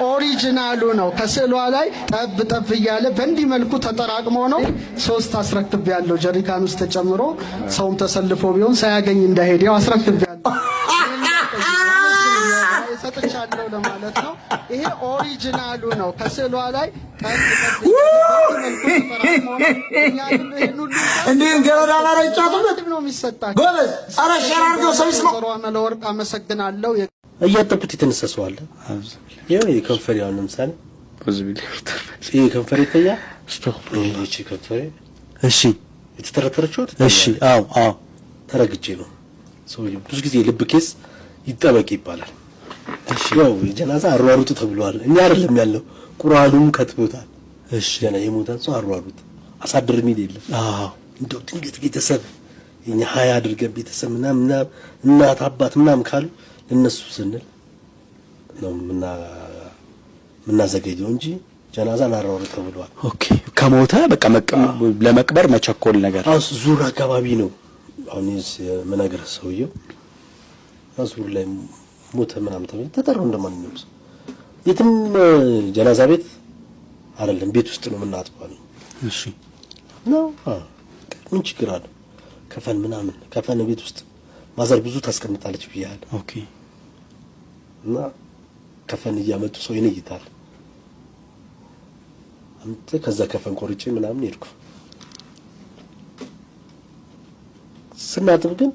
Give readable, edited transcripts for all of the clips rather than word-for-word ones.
ኦሪጂናሉ ነው። ከስዕሏ ላይ ጠብ ጠብ እያለ በእንዲህ መልኩ ተጠራቅሞ ነው 3 አስረክብ ያለው ጀሪካን ውስጥ ተጨምሮ ሰውም ተሰልፎ ቢሆን ሳያገኝ እንዳይሄድ ያው አስረክብ ያለው ሰጥቻለሁ ለማለት ነው። ይሄ ኦሪጂናሉ ነው። ከስዕሏ ላይ ጠብ ጠብ እንዴም ገረዳና ረጫቱበት ነው የሚሰጣቸው። ጎበዝ አረ ሸራርዶ ሰው ይስማ መለወርቅ አመሰግናለሁ። እያጠቁት የተነሰሰዋል ያው የከንፈር ያው ለምሳሌ ይሄ ከንፈር ይተያ እሺ ከንፈር እሺ የተተረተረችው እሺ አዎ ተረግጬ ነው ሰው ብዙ ጊዜ ልብ ኬስ ይጠበቅ ይባላል። እሺ ያው ጀናዛ አሯሩጥ ተብሏል። እኛ አይደለም ያለው ቁርአኑም ከትቦታል። እሺ ጀና የሞተን ሰው አሯሩጥ አሳድር ሚል የለም። እንደው ድንገት ቤተሰብ የኛ ሀያ አድርገን ቤተሰብ ምናምን እናት አባት ምናምን ካሉ ለነሱ ስንል ነው ምናዘገየው እንጂ ጀናዛ አሯሩጥ ተብሏል። ኦኬ ከሞተ በቃ ለመቅበር መቸኮል ነገር ዙር አካባቢ ነው። አሁን የምነግር ሰውየው ዙር ላይ ሞተ ምናምን ተጠራው እንደማንኛውም ሰው የትም ጀናዛ ቤት አይደለም ቤት ውስጥ ነው የምናጥባው። እሺ ነው ምን ችግር አለ? ከፈን ምናምን ከፈን ቤት ውስጥ ማዘር ብዙ ታስቀምጣለች ብያለሁ። ኦኬ እና ከፈን እያመጡ ሰው ይነይታል። አንተ ከዛ ከፈን ቆርጬ ምናምን ሄድኩ። ስናጥብ ግን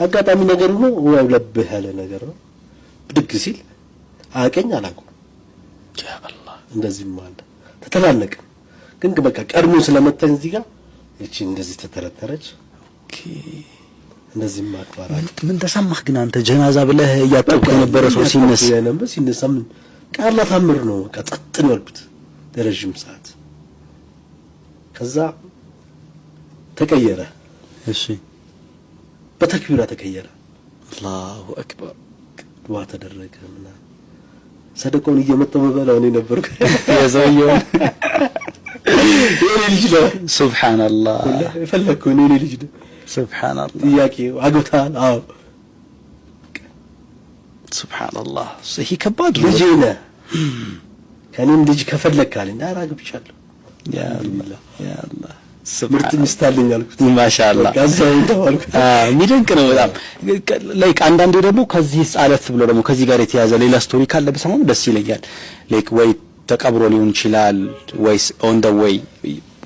አጋጣሚ ነገር ነው ወይ ለብህ ያለ ነገር ነው። ብድግ ሲል አቀኝ አላውቅም። ያ አላህ እንደዚህ ማለት ተተላለቀ። ግን በቃ ቀድሞ ስለመጣኝ እዚህ ጋር እቺ እንደዚህ ተተረተረች። ኦኬ እንደዚህ ማጥባራል። ምን ተሰማህ ግን አንተ ጀናዛ ብለህ እያጠብክ የነበረ ሰው ሲነሳ ምን ቃል ታምር ነው። በቃ ጸጥ ነው ያልኩት ለረጅም ሰዓት። ከዛ ተቀየረ። እሺ በተክቢራ ተቀየረ። አላሁ አክበር ዱዓ ተደረገ ምናምን ሰደቆን እየመጣው በበላው ነው ነበርኩ የዘየው የኔ ልጅ ነው። ሱብሃንአላህ ፈለኩ የኔ ልጅ ነው። ሱብሃንአላህ ጥያቄው አግብታል? አዎ ሱብሃንአላህ ይሄ ከባድ ልጅ ነው። ከኔም ልጅ ከፈለካለኝ አራግብቻለሁ። ያ አላህ ያ አላህ ምርጥ ሚስታለኝ አልኩት። ማሻአላህ ጋዛው እንደዋልኩ የሚደንቅ ነው በጣም ላይክ አንዳንዴ ደግሞ ከዚህ አለፍ ብሎ ደግሞ ከዚህ ጋር የተያዘ ሌላ ስቶሪ ካለ በሰማም ደስ ይለኛል። ላይክ ወይ ተቀብሮ ሊሆን ይችላል ወይስ ኦን ዘ ዌይ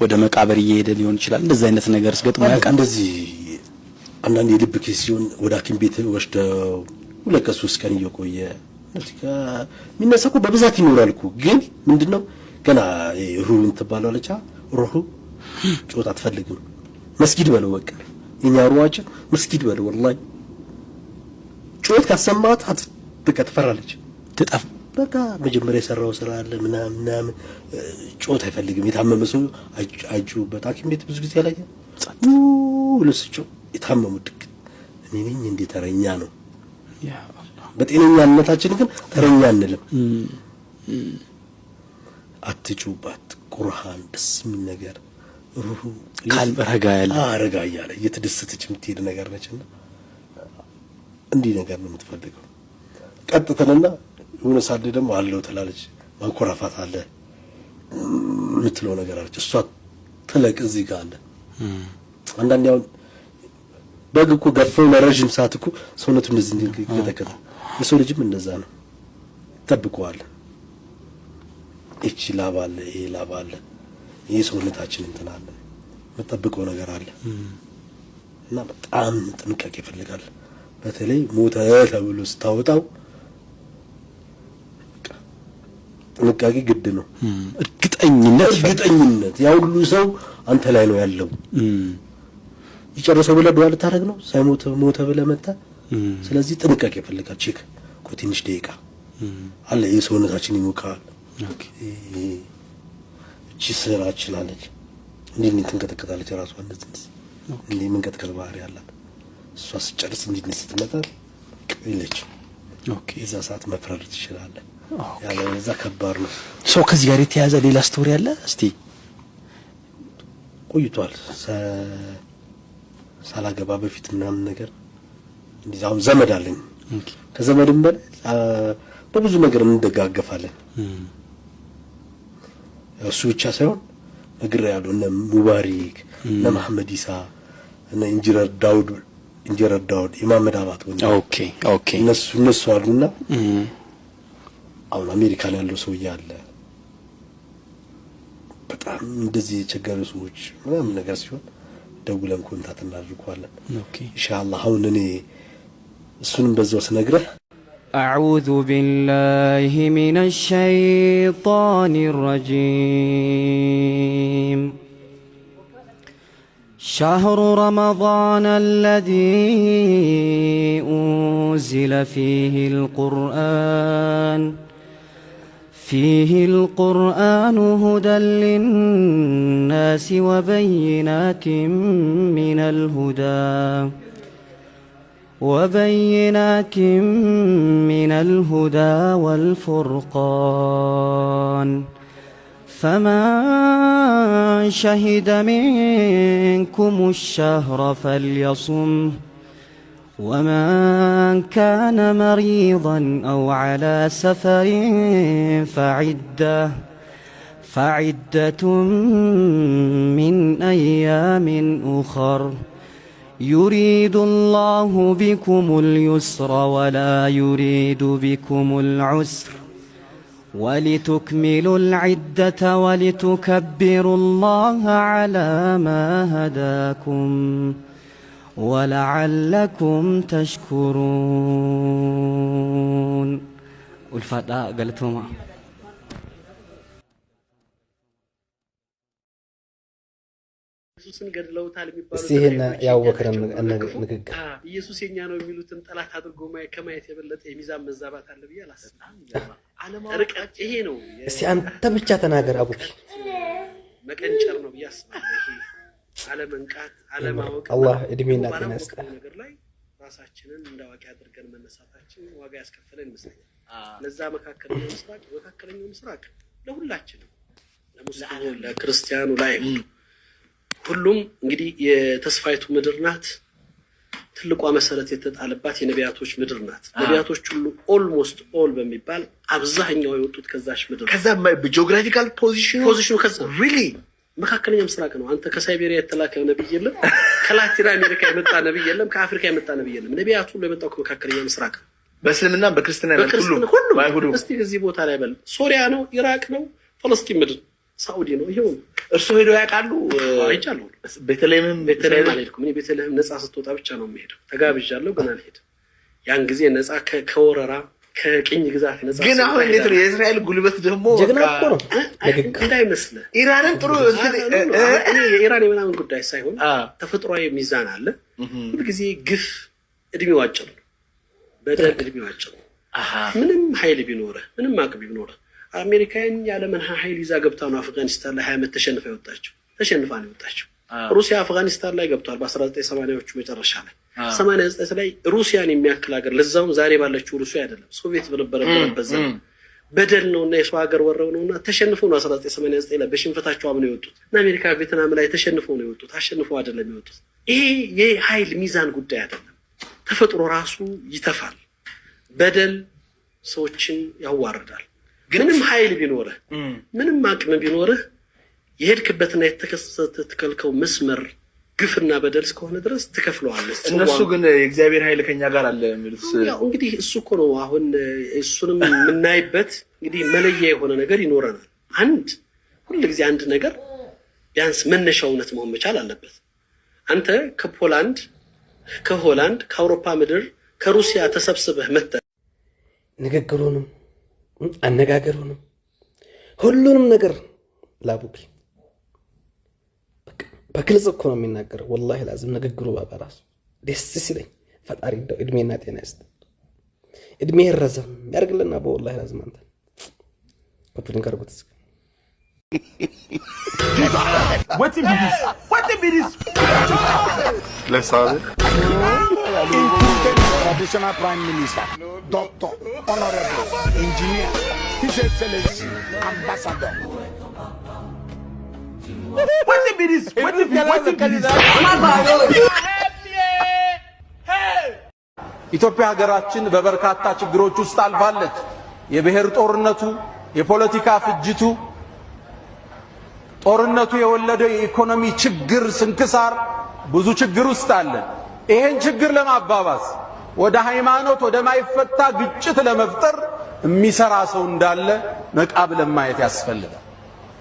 ወደ መቃብር እየሄደ ሊሆን ይችላል። እንደዚህ አይነት ነገርስ ገጥሞ ያውቃል? እንደዚህ አንዳንዴ የልብ ኬስ ሲሆን ወደ ሐኪም ቤት ወስደው 2-3 ቀን እየቆየ ሚነሳኩ በብዛት ይኖራልኩ። ግን ምንድነው ገና ሩህ እንትባላለች ሩህ ጮት አትፈልግም። መስጊድ በለው በቃ እኛ ሩዋችን መስጊድ በለው ወላሂ ጮት ካሰማት በቃ ትፈራለች። ትጠፍ በቃ መጀመሪያ የሰራው ስራ አለ ምናምን ጮት አይፈልግም። የታመመ ሰው አይጩበት ሐኪም ቤት ብዙ ጊዜ ያላየ ለስጮ የታመሙ ድክ እኔ ነኝ እንዴ ተረኛ ነው። ያ አላህ በጤነኛነታችን ግን ተረኛ አንልም። አትጩባት ቁርአን ደስ የሚል ነገር ሩሁ ካልበረጋ ያለ አረጋ ያለ እየተደሰተች የምትሄድ ነገር ነችና እንዲህ ነገር ነው የምትፈልገው። ቀጥተንና የሆነ ሳደ ደግሞ አለው ትላለች። ማንኮራፋት አለ የምትለው ነገር አለች። እሷ ትለቅ እዚህ ጋር አለ። አንዳንዴ አሁን በግ እኮ ገፈው ለረጅም ሰዓት እኮ ሰውነቱ እንደዚህ ይከተከተ። የሰው ልጅም እንደዛ ነው። ተጠብቀዋል። እቺ ላባለ ይሄ ላባለ ይሄ ሰውነታችን እንትን አለ መጠብቀው ነገር አለ እና በጣም ጥንቃቄ ይፈልጋል። በተለይ ሞተ ተብሎ ስታወጣው ጥንቃቄ ግድ ነው። እርግጠኝነት ያው ሁሉ ሰው አንተ ላይ ነው ያለው። ይጨርሰው ብለህ ዱዓ ልታረግ ነው ሳይሞት ሞተ ብለህ መጣ። ስለዚህ ጥንቃቄ ይፈልጋል። ቼክ ኮቲንሽ ደቂቃ አለ የሰውነታችን ይሞካል። ኦኬ እቺ ስራችን አለች እንዴ ትንቀጠቀጣለች ራሷ እንደዚህ እንዴ መንቀጥቀጥ ባህሪ አላት። እሷ ስጨርስ እንዴ ስትመጣ ቅልች ኦኬ እዛ ሰዓት መፍረድ ትችላለህ። ያለ እዛ ከባድ ነው። ሰው ከዚህ ጋር የተያዘ ሌላ ስቶሪ አለ። እስቲ ቆይቷል ሳላገባ በፊት ምናምን ነገር እንዴ አሁን ዘመድ አለኝ። ከዘመድም በላይ በብዙ ነገር እንደጋገፋለን። እሱ ብቻ ሳይሆን ነገር ያለው እነ ሙባሪክ እነ መሐመድ ኢሳ እነ ኢንጂነር ዳውድ ኢማም ዳባት ወንድ ኦኬ እነሱ አሉና አሁን አሜሪካን ያለው ሰው ያለ በጣም እንደዚህ የቸገሩ ሰዎች ምናምን ነገር ሲሆን ደውለን ኮንታክት እናድርጓለን። ኢንሻአላህ አሁን እኔ እሱንም በዛው ስነግረህ أعوذ بالله من الشيطان الرجيم شهر رمضان الذي أنزل فيه القرآن هدى للناس وبينات من الهدى والفرقان فمن شهد منكم الشهر فليصمه ومن كان مريضا أو على سفر فعدة من أيام أخر يريد الله بكم اليسر ولا يريد بكم العسر ولتكملوا العدة ولتكبروا الله على ما هداكم ولعلكم تشكرون والفتاة قالتهما ኢየሱስን ገድለውታል የሚባለው ሲሄና ያወከረን ንግግር ኢየሱስ የኛ ነው የሚሉትን ጠላት አድርጎ ከማየት የበለጠ የሚዛን መዛባት አለ ብዬ አላስብም። ርቀት ይሄ ነው። እስቲ አንተ ብቻ ተናገር አቡኪ መቀንጨር ነው ብዬ አስባለሁ። ይሄ አለመንቃት አለማወቅ አላህ እድሜና ጤና ይስጥ። ነገር ላይ ራሳችንን እንዳዋቂ አድርገን መነሳታችን ዋጋ ያስከፈለን ይመስለኛል። ለዛ መካከለኛው ምስራቅ ለሁላችንም ለሙስሊሙ ለክርስቲያኑ ላይ ሁሉም እንግዲህ የተስፋይቱ ምድር ናት። ትልቋ መሰረት የተጣለባት የነቢያቶች ምድር ናት። ነቢያቶች ሁሉ ኦልሞስት ኦል በሚባል አብዛኛው የወጡት ከዛሽ ምድር ከዛ ጂኦግራፊካል ፖዚሽኑ ከዛ ሪሊ መካከለኛ ምስራቅ ነው። አንተ ከሳይቤሪያ የተላከ ነብይ የለም፣ ከላቲን አሜሪካ የመጣ ነብይ የለም፣ ከአፍሪካ የመጣ ነብይ የለም። ነቢያቱ ሁሉ የመጣው ከመካከለኛ ምስራቅ ነው። በእስልምና በክርስትና ሁሉ ባይሁዱ እስቲ እዚህ ቦታ ላይ በል ሶሪያ ነው፣ ኢራቅ ነው፣ ፍልስጤም ምድር ሳኡዲ ነው። ይሄው እርሱ ሄዶ ያውቃሉ? አይቻለሁ። ቤተልሔም አልሄድኩም። እኔ ቤተልሔም ነፃ ስትወጣ ብቻ ነው የምሄደው። ተጋብዣለሁ ግን አልሄድም። ያን ጊዜ ነፃ ከወረራ ከቅኝ ግዛት ነፃ ግን አሁን እንዴት ነው የእስራኤል ጉልበት ደግሞ ጀግና እኮ ነው እንዳይመስልህ። ኢራንን ጥሩ እኔ የኢራን የምናምን ጉዳይ ሳይሆን ተፈጥሯዊ ሚዛን አለ። ሁልጊዜ ግፍ እድሜው አጭር ነው፣ በደል እድሜው አጭር ነው። ምንም ኃይል ቢኖርህ ምንም አቅም ቢኖርህ አሜሪካን ያለምን ኃይል ይዛ ገብታ ነው አፍጋኒስታን ላይ 20 ዓመት ተሸንፋ ነው የወጣችው። ሩሲያ አፍጋኒስታን ላይ ገብቷል በ1980ዎቹ መጨረሻ ላይ 89 ላይ ሩሲያን የሚያክል ሀገር ለዛውም ዛሬ ባለችው ሩሲያ አይደለም ሶቪየት በነበረበት ዘመን በደል ነውና የሰው ሀገር ወረው ነውና ተሸንፈው ነው 1989 ላይ በሽንፈታቸው አምነው የወጡት። እና አሜሪካ ቪየትናም ላይ ተሸንፈው ነው የወጡት፣ አሸንፈው አይደለም የወጡት። ይሄ የኃይል ሚዛን ጉዳይ አይደለም። ተፈጥሮ ራሱ ይተፋል። በደል ሰዎችን ያዋርዳል። ምንም ኃይል ቢኖርህ ምንም አቅም ቢኖርህ የሄድክበትና የተከልከው መስመር ግፍና በደል እስከሆነ ድረስ ትከፍለዋለህ። እነሱ ግን የእግዚአብሔር ኃይል ከኛ ጋር አለ የሚሉት ያው እንግዲህ እሱ እኮ ነው። አሁን እሱንም የምናይበት እንግዲህ መለያ የሆነ ነገር ይኖረናል። ሁልጊዜ አንድ ነገር ቢያንስ መነሻው እውነት መሆን መቻል አለበት። አንተ ከፖላንድ ከሆላንድ ከአውሮፓ ምድር ከሩሲያ ተሰብስበህ መጥተህ ንግግሩንም አነጋገሩንም ሁሉንም ነገር ላቡኪ በግልጽ እኮ ነው የሚናገረው። ወላሂ ላዝም ንግግሩ በራሱ ደስ ሲለኝ ፈጣሪ እንደው እድሜና ጤና ይስጥ፣ እድሜ ይረዘም ያርግልና በወላሂ ላዝም አንተ ኮቱን ካርጉት what be this let's have it traditional prime minister doctor honorable engineer his excellency ambassador what be this ኢትዮጵያ ሀገራችን በበርካታ ችግሮች ውስጥ አልፋለች። የብሔር ጦርነቱ፣ የፖለቲካ ፍጅቱ፣ ጦርነቱ የወለደው የኢኮኖሚ ችግር ስንክሳር ብዙ ችግር ውስጥ አለ። ይሄን ችግር ለማባባስ ወደ ሃይማኖት ወደ ማይፈታ ግጭት ለመፍጠር የሚሰራ ሰው እንዳለ መቃብለን ማየት ያስፈልጋል።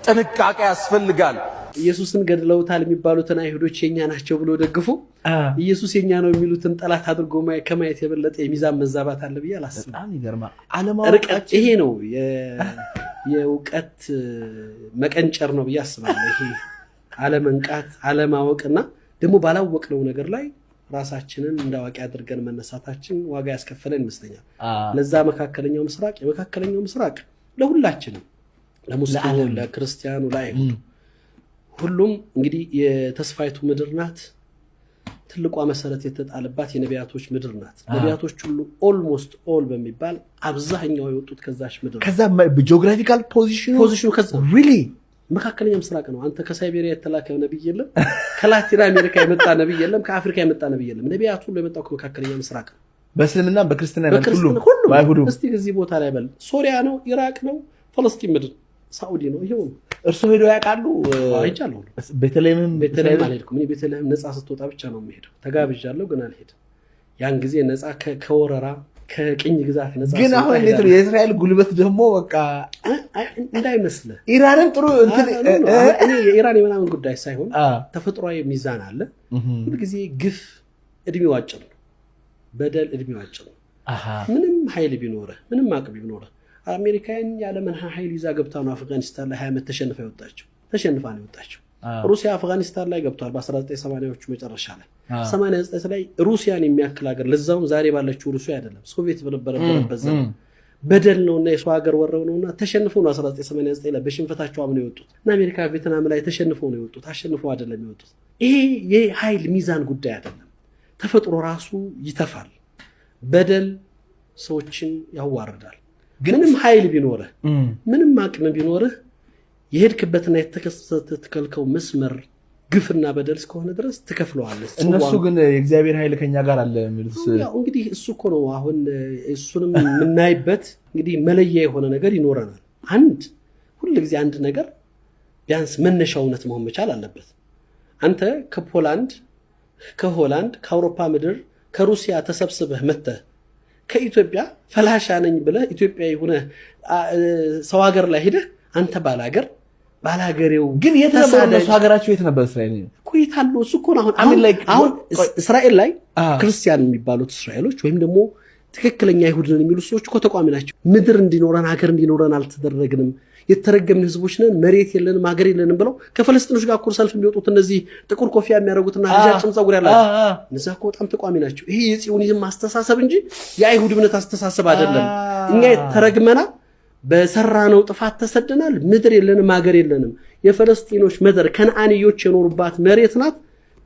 ጥንቃቄ ያስፈልጋል። ኢየሱስን ገድለውታል የሚባሉትን አይሁዶች የኛ ናቸው ብሎ ደግፎ ኢየሱስ የኛ ነው የሚሉትን ጠላት አድርጎ ከማየት የበለጠ የሚዛን መዛባት አለ ብዬ አላስብም። በጣም ይገርማል። ዓለማውቃችን ይሄ ነው የእውቀት መቀንጨር ነው ብዬ አስባለሁ። ይሄ አለመንቃት፣ አለማወቅና ደግሞ ባላወቅነው ነገር ላይ ራሳችንን እንዳዋቂ አድርገን መነሳታችን ዋጋ ያስከፈለን ይመስለኛል። ለዛ የመካከለኛው ምስራቅ ለሁላችንም፣ ለሙስሊሙ፣ ለክርስቲያኑ፣ ለአይሁዱ ሁሉም እንግዲህ የተስፋይቱ ምድር ናት። ትልቋ መሰረት የተጣለባት የነቢያቶች ምድር ናት። ነቢያቶች ሁሉ ኦልሞስት ኦል በሚባል አብዛኛው የወጡት ከዛች ምድር ከዛ ጂኦግራፊካል ፖዚሽኑ ከዛ ሪሊ መካከለኛ ምስራቅ ነው። አንተ ከሳይቤሪያ የተላከ ነብይ የለም፣ ከላቲን አሜሪካ የመጣ ነብይ የለም፣ ከአፍሪካ የመጣ ነብይ የለም። ነቢያቱ ሁሉ የመጣው ከመካከለኛ ምስራቅ ነው። በእስልምና በክርስትና ሁሉ ባይሁዱ እስቲ እዚህ ቦታ ላይ በል ሶሪያ ነው፣ ኢራቅ ነው፣ ፍልስጤም ምድር፣ ሳኡዲ ነው። ይሄው እርሱ ሄደው ያውቃሉ? አይቻለሁ። ቤተልሔም አልሄድኩም። እኔ ቤተልሔም ነፃ ስትወጣ ብቻ ነው የምሄደው። ተጋብዣለሁ ግን አልሄድም። ያን ጊዜ ነፃ ከወረራ ከቅኝ ግዛት ነፃ ግን አሁን እንዴት ነው የእስራኤል ጉልበት ደግሞ በቃ እንዳይመስልህ ኢራንን ጥሩ እንትን እኔ የኢራን የምናምን ጉዳይ ሳይሆን ተፈጥሯዊ ሚዛን አለ። ሁልጊዜ ግፍ እድሜው አጭር ነው፣ በደል እድሜው አጭር ነው። ምንም ኃይል ቢኖርህ፣ ምንም አቅም ቢኖርህ አሜሪካን ያለምን ኃይል ይዛ ገብታ ነው አፍጋኒስታን ላይ 20 ዓመት ተሸንፋ ነው የወጣችው። ሩሲያ አፍጋኒስታን ላይ ገብቷል በ1980ዎቹ መጨረሻ ላይ 89 ላይ ሩሲያን የሚያክል ሀገር ለዛውም ዛሬ ባለችው ሩሲያ አይደለም ሶቪየት በነበረበት ዘመን በደል ነውና የሰው ሀገር ወረው ነውና ተሸንፈው ነው 1989 ላይ በሽንፈታቸው አምነው የወጡት። እና አሜሪካ ቪየትናም ላይ ተሸንፈው ነው የወጡት፣ አሸንፈው አይደለም የወጡት። ይሄ የኃይል ሚዛን ጉዳይ አይደለም። ተፈጥሮ ራሱ ይተፋል። በደል ሰዎችን ያዋርዳል። ምንም ኃይል ቢኖርህ፣ ምንም አቅም ቢኖርህ የሄድክበትና የተከልከው መስመር ግፍና በደል እስከሆነ ድረስ ትከፍለዋለህ። እነሱ ግን የእግዚአብሔር ኃይል ከኛ ጋር አለ የሚሉት ያው እንግዲህ እሱ እኮ ነው። አሁን እሱንም የምናይበት እንግዲህ መለያ የሆነ ነገር ይኖረናል። ሁልጊዜ አንድ ነገር ቢያንስ መነሻው እውነት መሆን መቻል አለበት። አንተ ከፖላንድ፣ ከሆላንድ፣ ከአውሮፓ ምድር፣ ከሩሲያ ተሰብስበህ መጥተህ ከኢትዮጵያ ፈላሻ ነኝ ብለህ ኢትዮጵያዊ ሆነህ ሰው ሀገር ላይ ሄደህ አንተ ባላገሬው ግን የት ነበር? እነሱ ሀገራቸው የት ነበር? እስራኤል ቆይታሉ። እሱ እኮ አሁን እስራኤል ላይ ክርስቲያን የሚባሉት እስራኤሎች ወይም ደግሞ ትክክለኛ አይሁድ ነን የሚሉ ሰዎች እኮ ተቋሚ ናቸው። ምድር እንዲኖረን ሀገር እንዲኖረን አልተደረግንም፣ የተረገምን ህዝቦች ነን፣ መሬት የለንም፣ ሀገር የለንም ብለው ከፈለስጢኖች ጋር እኮ ሰልፍ የሚወጡት እነዚህ ጥቁር ኮፊያ የሚያደርጉትና ረጃጅም ፀጉር ያላቸው እነዛ እኮ በጣም ተቋሚ ናቸው። ይሄ የጽዮኒዝም አስተሳሰብ እንጂ የአይሁድ እምነት አስተሳሰብ አይደለም። እኛ ተረግመና በሰራነው ጥፋት ተሰደናል፣ ምድር የለንም፣ ሀገር የለንም። የፈለስጢኖች ምድር ከነዓንዮች የኖሩባት መሬት ናት።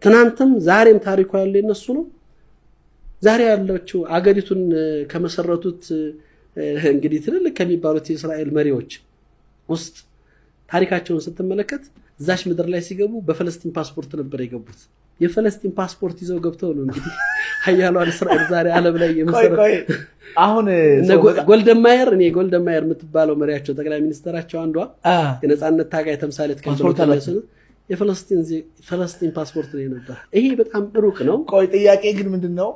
ትናንትም ዛሬም ታሪኩ ያለ የነሱ ነው። ዛሬ ያለችው አገሪቱን ከመሰረቱት እንግዲህ ትልልቅ ከሚባሉት የእስራኤል መሪዎች ውስጥ ታሪካቸውን ስትመለከት እዛች ምድር ላይ ሲገቡ በፈለስጢን ፓስፖርት ነበር የገቡት። የፈለስጢን ፓስፖርት ይዘው ገብተው ነው እንግዲህ ሀያሏን እስራኤል ዛሬ ዓለም ላይ የመሰረቱት። አሁን ጎልደማየር የምትባለው መሪያቸው ጠቅላይ ሚኒስትራቸው አንዷ የነጻነት ታጋይ ተምሳሌት ከንፈለሰነ የፈለስጢን ፓስፖርት ነው ነበር። ይሄ በጣም ሩቅ ነው። ቆይ ጥያቄ ግን ምንድነው?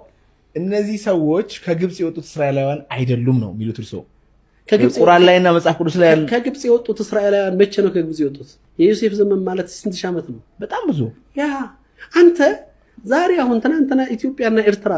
እነዚህ ሰዎች ከግብጽ የወጡት እስራኤላውያን አይደሉም ነው የሚሉት እርሶ? ቁርአን ላይና መጽሐፍ ቅዱስ ላይ ከግብጽ የወጡት እስራኤላውያን መቼ ነው ከግብጽ የወጡት? የዮሴፍ ዘመን ማለት ስንት ሺህ ዓመት ነው? በጣም ብዙ። አንተ ዛሬ አሁን ትናንትና ኢትዮጵያና ኤርትራ